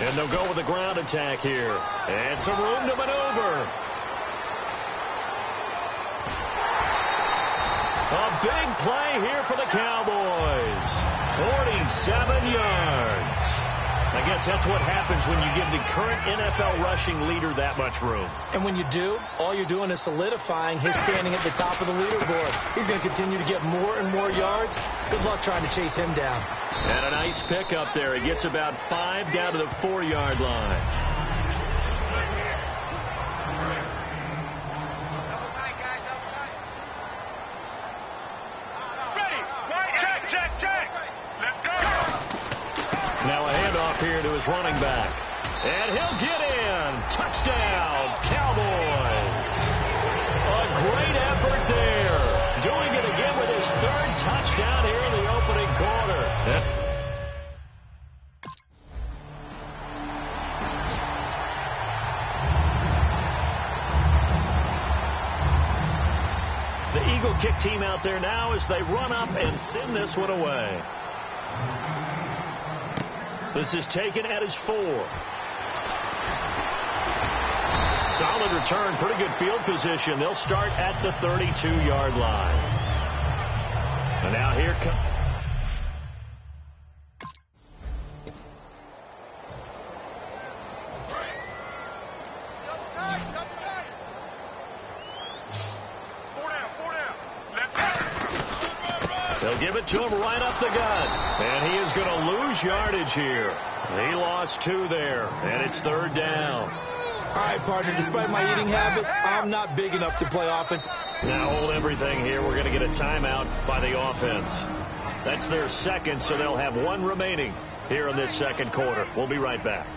And they'll go with a ground attack here. And some room to maneuver. A big play here for the Cowboys. 47 yards. I guess that's what happens when you give the current NFL rushing leader that much room. And when you do, all you're doing is solidifying his standing at the top of the leaderboard. He's going to continue to get more and more yards. Good luck trying to chase him down. And a nice pickup there. He gets about 5 down to the 4-yard line. Now a handoff here to his running back. And he'll get in. Touchdown, Cowboys. A great effort there. Doing it again with his 3rd touchdown here in the opening quarter. The Eagle kick team out there now as they run up and send this one away. This is taken at his 4. Solid return, pretty good field position. They'll start at the 32-yard line. And now here comes... They'll give it to him right up the gut. And he is going to lose yardage here. He lost 2 there, and it's 3rd down. All right, partner, despite my eating habits, I'm not big enough to play offense. Now hold everything here. We're going to get a timeout by the offense. That's their 2nd, so they'll have 1 remaining here in this 2nd quarter. We'll be right back.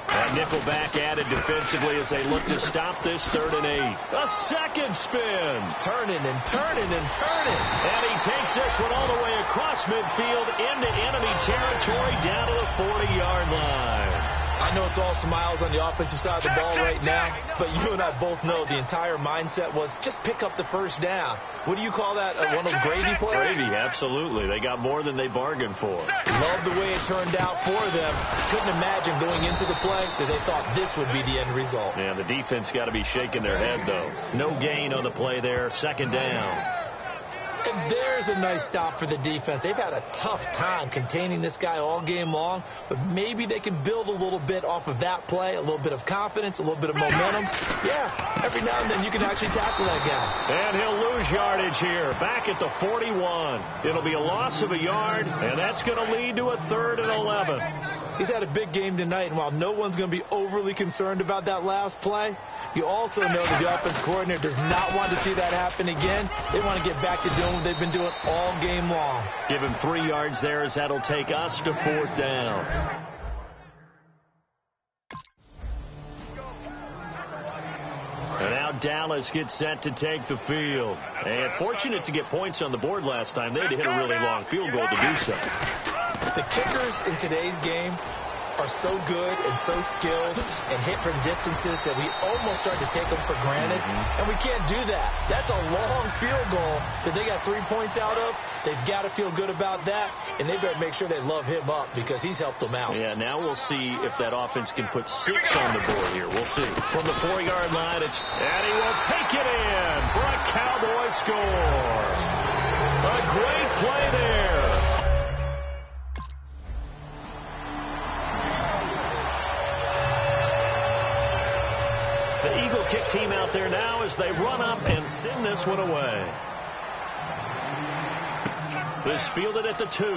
That nickel back added defensively as they look to stop this 3rd and 8. A second spin. Turning and turning and turning. And he takes this one all the way across midfield into enemy territory down to the 40-yard line. I know it's all smiles on the offensive side of the ball right now, but you and I both know the entire mindset was just pick up the 1st down. What do you call that? One of those gravy plays? Gravy, absolutely. They got more than they bargained for. Love the way it turned out for them. Couldn't imagine going into the play that they thought this would be the end result. Yeah, the defense got to be shaking their head, though. No gain on the play there. 2nd down. And there's a nice stop for the defense. They've had a tough time containing this guy all game long, but maybe they can build a little bit off of that play, a little bit of confidence, a little bit of momentum. Yeah, every now and then you can actually tackle that guy. And he'll lose yardage here, back at the 41. It'll be a loss of a yard, and that's going to lead to a 3rd and 11. He's had a big game tonight, and while no one's going to be overly concerned about that last play, you also know that the offense coordinator does not want to see that happen again. They want to get back to doing what they've been doing all game long. Give him 3 yards there as that'll take us to 4th down. And now Dallas gets set to take the field. And fortunate to get points on the board last time. They had to hit a really long field goal to do so. The kickers in today's game are so good and so skilled and hit from distances that we almost start to take them for granted. And we can't do that. That's a long field goal that they got 3 points out of. They've got to feel good about that, and they better make sure they love him up because he's helped them out. Yeah, now we'll see if that offense can put 6 on the board here. We'll see. From the 4-yard line, and he will take it in for a Cowboy score. A great play there. The Eagle kick team out there now as they run up and send this one away. This fielded at the 2. Oh,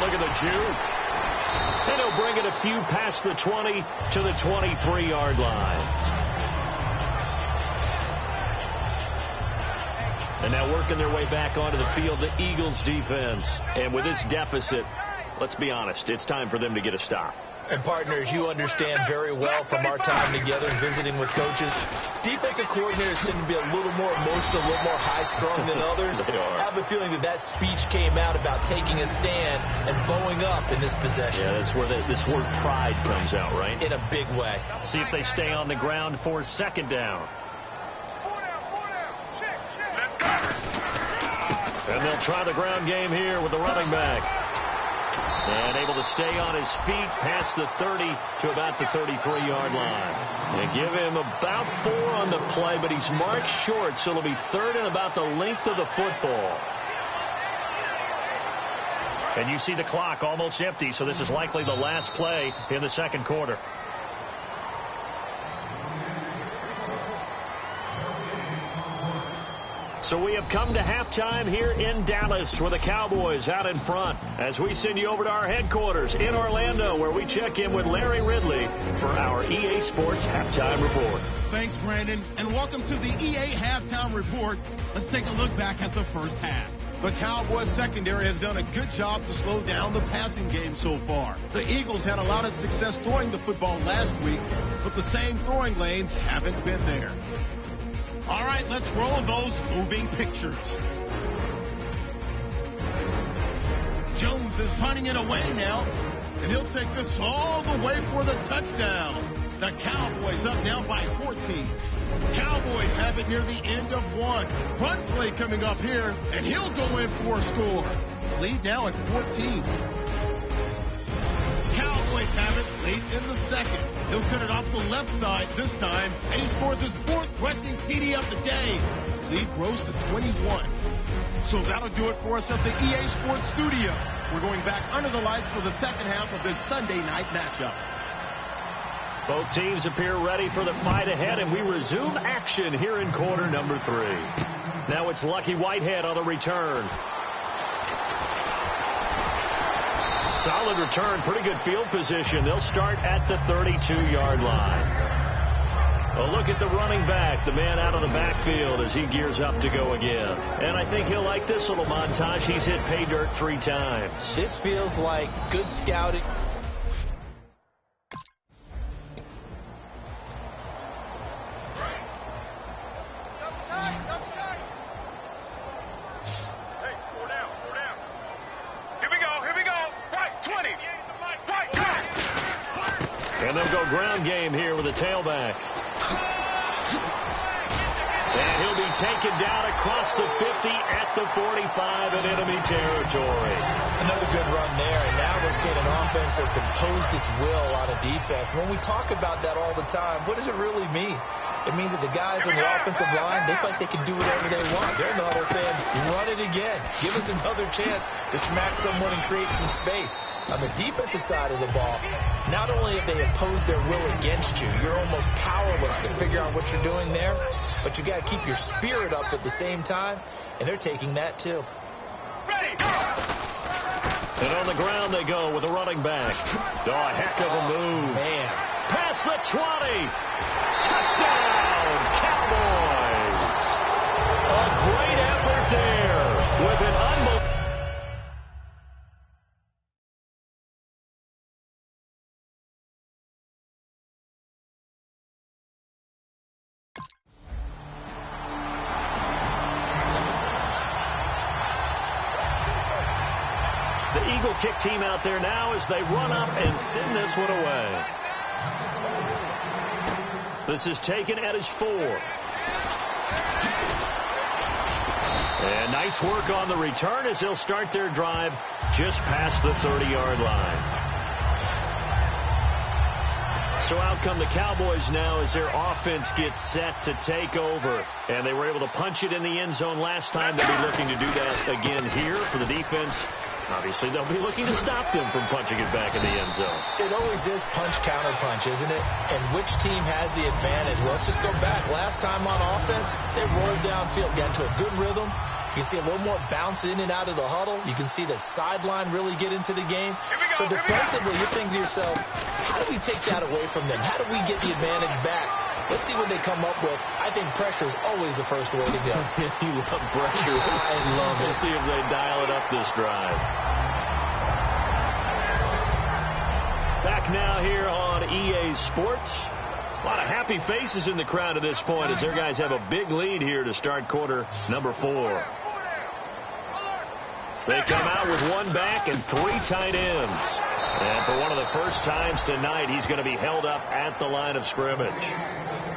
look at the juke. And he'll bring it a few past the 20 to the 23-yard line. And now working their way back onto the field, the Eagles defense. And with this deficit, let's be honest, it's time for them to get a stop. And partners, you understand very well from our time together visiting with coaches, defensive coordinators tend to be a little more emotional, a little more high-strung than others. They are. I have a feeling that speech came out about taking a stand and bowing up in this possession. Yeah, that's where this word pride comes out, right? In a big way. See if they stay on the ground for 2nd down. 4 down. Check. Let's go. And they'll try the ground game here with the running back. And able to stay on his feet past the 30 to about the 33-yard line. And give him about 4 on the play, but he's marked short, so it'll be 3rd and about the length of the football. And you see the clock almost empty, so this is likely the last play in the second quarter. So we have come to halftime here in Dallas with the Cowboys out in front as we send you over to our headquarters in Orlando where we check in with Larry Ridley for our EA Sports Halftime Report. Thanks, Brandon, and welcome to the EA Halftime Report. Let's take a look back at the first half. The Cowboys secondary has done a good job to slow down the passing game so far. The Eagles had a lot of success throwing the football last week, but the same throwing lanes haven't been there. All right, let's roll those moving pictures. Jones is punting it away now, and he'll take this all the way for the touchdown. The Cowboys up now by 14. Cowboys have it near the end of 1. Run play coming up here, and he'll go in for a score. Lead now at 14. Cowboys have it late in the second. He'll cut it off the left side this time, and he scores his 4th rushing TD of the day. Lead grows to 21. So that'll do it for us at the EA Sports Studio. We're going back under the lights for the second half of this Sunday night matchup. Both teams appear ready for the fight ahead, and we resume action here in quarter number 3. Now it's Lucky Whitehead on the return. Solid return, pretty good field position. They'll start at the 32-yard line. A look at the running back, the man out of the backfield as he gears up to go again. And I think he'll like this little montage. He's hit pay dirt 3 times. This feels like good scouting. And they'll go ground game here with a tailback. And he'll be taken down across the 50 at the 45 in enemy territory. Another good run there, and now we're seeing an offense that's imposed its will on a defense. When we talk about that all the time, what does it really mean? It means that the guys on the offensive line, they feel like they can do whatever they want. They're in the huddle saying, run it again. Give us another chance to smack someone and create some space. On the defensive side of the ball, not only have they imposed their will against you, you're almost powerless to figure out what you're doing there, but you got to keep your spirit up at the same time, and they're taking that too. And on the ground they go with a running back. Oh, a heck of a move. Man. Past the 20. Touchdown, Cowboys. A great effort there with an unbelievable. The Eagle kick team out there now as they run up and send this one away. This is taken at his 4. And nice work on the return as they'll start their drive just past the 30-yard line. So out come the Cowboys now as their offense gets set to take over. And they were able to punch it in the end zone last time. They'll be looking to do that again here for the defense. Obviously, they'll be looking to stop them from punching it back in the end zone. It always is punch, counter punch, isn't it? And which team has the advantage? Well, let's just go back. Last time on offense, they rolled downfield, got into a good rhythm. You can see a little more bounce in and out of the huddle. You can see the sideline really get into the game. So defensively, you're thinking to yourself, how do we take that away from them? How do we get the advantage back? Let's see what they come up with. I think pressure is always the first way to go. You love pressure. I love it. Let's see if they dial it up this drive. Back now here on EA Sports. A lot of happy faces in the crowd at this point as their guys have a big lead here to start quarter number 4. They come out with 1 back and 3 tight ends. And for one of the first times tonight, he's going to be held up at the line of scrimmage.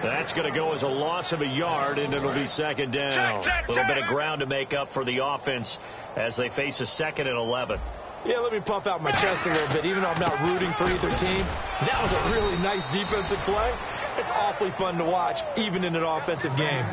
That's going to go as a loss of a yard, and it'll be second down. A little bit of ground to make up for the offense as they face a 2nd and 11. Yeah, let me puff out my chest a little bit. Even though I'm not rooting for either team, that was a really nice defensive play. It's awfully fun to watch, even in an offensive game.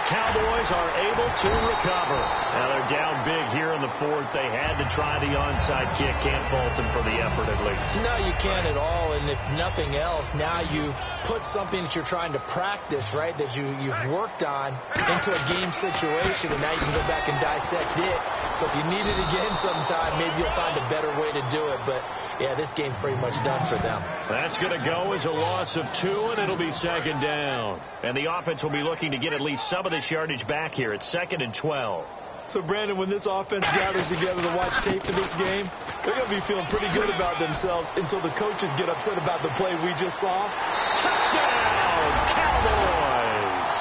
Cowboys are able to recover. Now they're down big here in the 4th. They had to try the onside kick. Can't fault them for the effort, at least. No, you can't at all. And if nothing else, now you've put something that you're trying to practice, right, that you've worked on into a game situation, and now you can go back and dissect it. So if you need it again sometime, maybe you'll find a better way to do it. But, yeah, this game's pretty much done for them. That's going to go as a loss of 2, and it'll be second down. And the offense will be looking to get at least some of this yardage back here. It's 2nd and 12. So, Brandon, when this offense gathers together to watch tape for this game, they're going to be feeling pretty good about themselves until the coaches get upset about the play we just saw. Touchdown, Cowboys!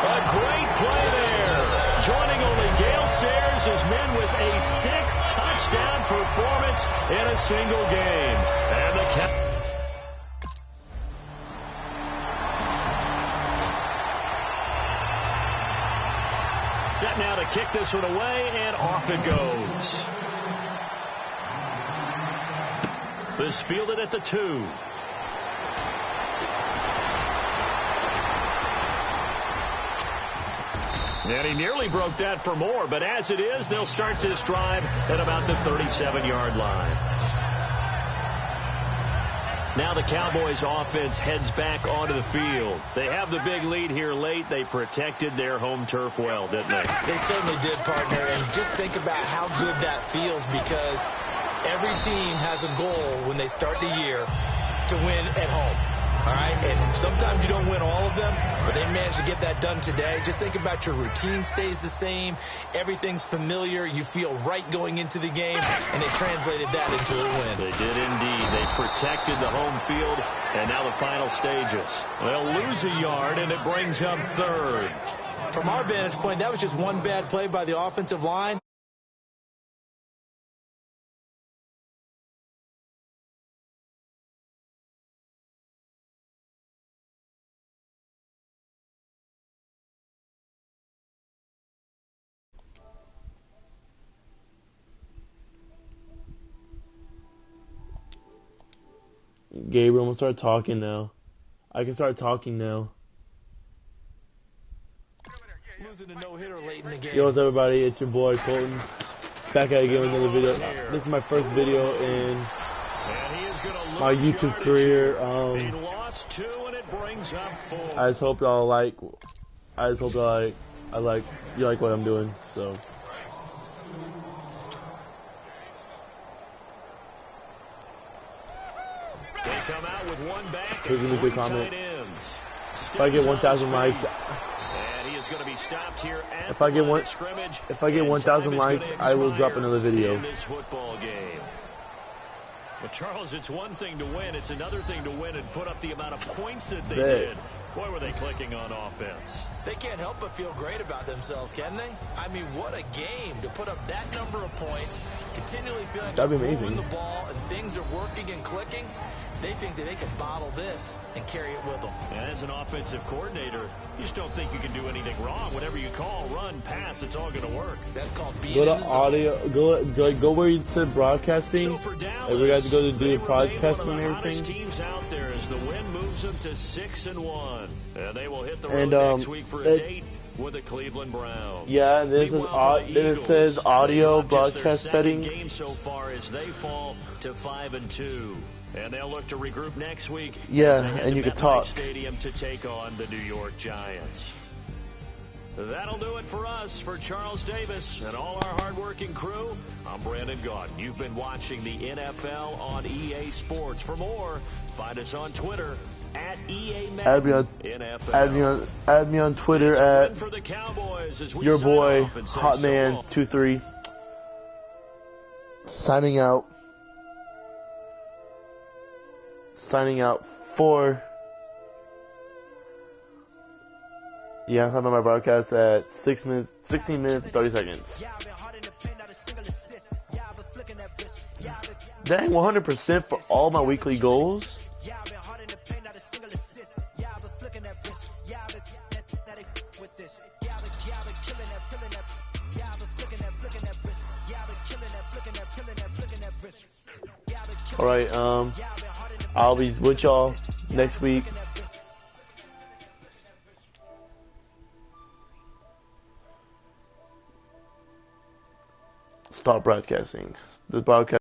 A great play there. Joining only Gale Sayers' men with a 6-touchdown performance in a single game. And the set now to kick this one away, and off it goes. This fielded at the 2. And he nearly broke that for more, but as it is, they'll start this drive at about the 37-yard line. Now the Cowboys offense heads back onto the field. They have the big lead here late. They protected their home turf well, didn't they? They certainly did, partner. And just think about how good that feels, because every team has a goal when they start the year to win at home. All right, and sometimes you don't win all of them, but they managed to get that done today. Just think about your routine stays the same. Everything's familiar. You feel right going into the game, and they translated that into a win. They did indeed. They protected the home field, and now the final stages. They'll lose a yard, and it brings up 3rd. From our vantage point, that was just one bad play by the offensive line. Gabriel, I'm gonna start talking now. I can start talking now. Losing a no-hitter late in the game. Yo, what's up, everybody? It's your boy Colton. Back at it again with another video. This is my first video in my YouTube career. I just hope y'all like. You like what I'm doing. So. Please leave a good comment. If I get 1,000 likes, if I get 1,000 likes, I will drop another video. Well, Charles, it's one thing to win. It's another thing to win and put up the amount of points that they did. Boy, were they clicking on offense. They can't help but feel great about themselves, can they? I mean, what a game to put up that number of points, continually feeling like they're moving the ball and things are working and clicking. They think that they can bottle this and carry it with them. And as an offensive coordinator, you just don't think you can do anything wrong. Whatever you call, run, pass, it's all going to work. That's called being go to audio. Go where you said broadcasting. So Dallas, and we got to go to do the broadcasting and everything. Teams out there as the win moves them to 6-1, and they will hit the road next week for a date with the Cleveland Browns. Yeah, this is it says audio broadcast settings. Game so far as they fall to 5-2. And they'll look to regroup next week. Yeah, and you can talk. Stadium to take on the New York Giants. That'll do it for us. For Charles Davis and all our hardworking crew, I'm Brandon Gaudin. You've been watching the NFL on EA Sports. For more, find us on Twitter at EA Add me on, add me on Twitter at your boy Hotman23. Signing out for I'm having my broadcast at 16 minutes and 30 seconds. Dang, 100% for all my weekly goals. Alright, I'll be with y'all next week. Stop broadcasting. The broadcast